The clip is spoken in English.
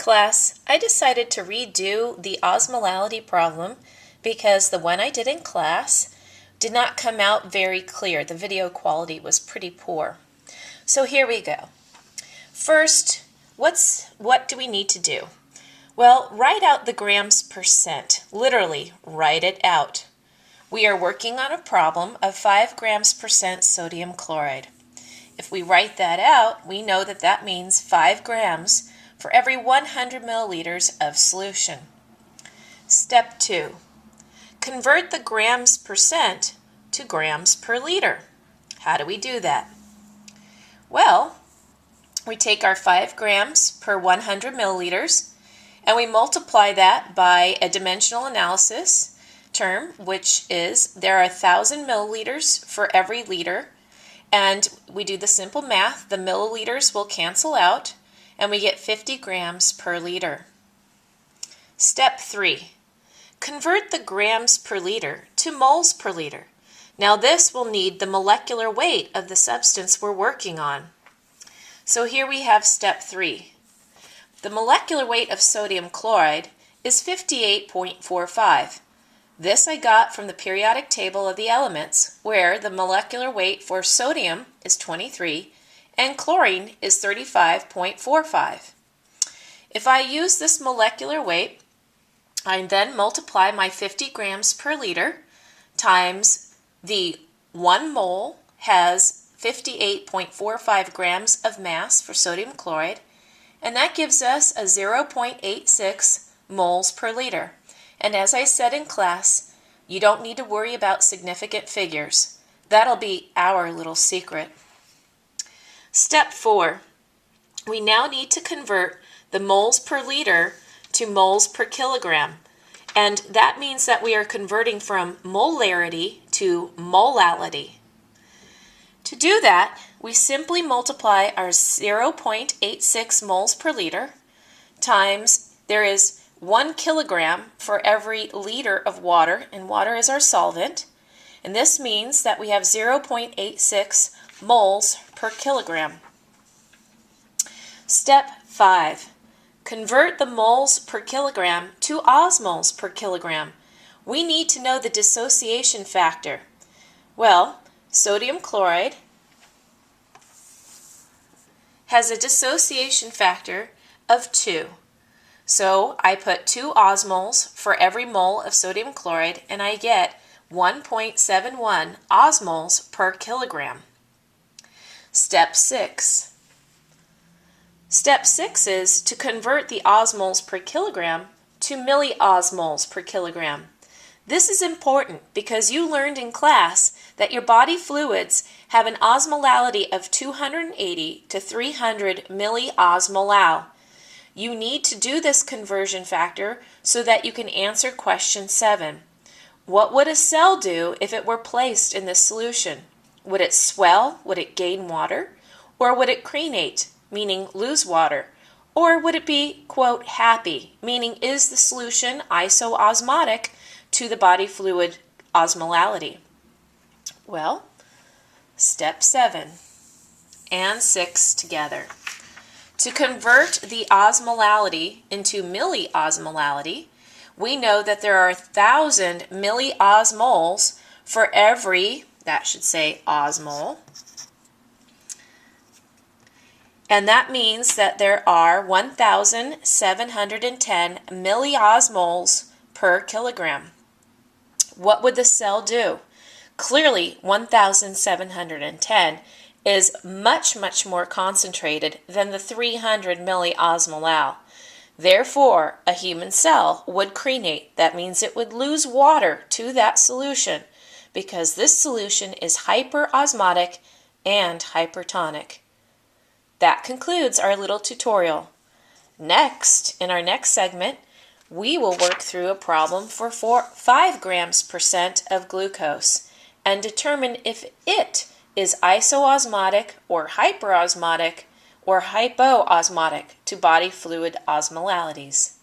class, I decided to redo the osmolality problem because the one I did in class did not come out very clear. The video quality was pretty poor. So here we go. First, what do we need to do? Well, write out the grams percent. Literally, write it out. We are working on a problem of 5 grams percent sodium chloride. If we write that out, we know that that means 5 grams for every 100 milliliters of solution. Step 2. Convert the grams percent to grams per liter. How do we do that? Well, we take our 5 grams per 100 milliliters and we multiply that by a dimensional analysis term, which is there are 1,000 milliliters for every liter. And we do the simple math. The milliliters will cancel out, and we get 50 grams per liter. Step 3. Convert the grams per liter to moles per liter. Now this will need the molecular weight of the substance we're working on. So here we have step 3. The molecular weight of sodium chloride is 58.45. This I got from the periodic table of the elements, where the molecular weight for sodium is 23 and chlorine is 35.45. If I use this molecular weight, I then multiply my 50 grams per liter times the 1 mole has 58.45 grams of mass for sodium chloride, and that gives us a 0.86 moles per liter. And as I said in class, you don't need to worry about significant figures. That'll be our little secret. Step 4. We now need to convert the moles per liter to moles per kilogram. And that means that we are converting from molarity to molality. To do that, we simply multiply our 0.86 moles per liter times there is 1 kilogram for every liter of water, and water is our solvent. And this means that we have 0.86 moles per kilogram. Step 5. Convert the moles per kilogram to osmoles per kilogram. We need to know the dissociation factor. Well, sodium chloride has a dissociation factor of 2. So I put 2 osmoles for every mole of sodium chloride, and I get 1.71 osmoles per kilogram. Step 6. Step 6 is to convert the osmoles per kilogram to milliosmoles per kilogram. This is important because you learned in class that your body fluids have an osmolality of 280 to 300 milliosmolal. You need to do this conversion factor so that you can answer question 7. What would a cell do if it were placed in this solution? Would it swell? Would it gain water? Or would it crenate, meaning lose water? Or would it be, quote, happy, meaning is the solution isoosmotic to the body fluid osmolality? Well, step 7 and 6 together. To convert the osmolality into milliosmolality, we know that there are 1,000 milliosmoles for every, that should say osmole. And that means that there are 1,710 milliosmoles per kilogram. What would the cell do? Clearly, 1,710 is much, much more concentrated than the 300 milliosmolal. Therefore, a human cell would crenate. That means it would lose water to that solution because this solution is hyperosmotic and hypertonic. That concludes our little tutorial. Next, in our next segment, we will work through a problem for 5 grams percent of glucose and determine if it is isoosmotic or hyperosmotic or hypoosmotic to body fluid osmolalities.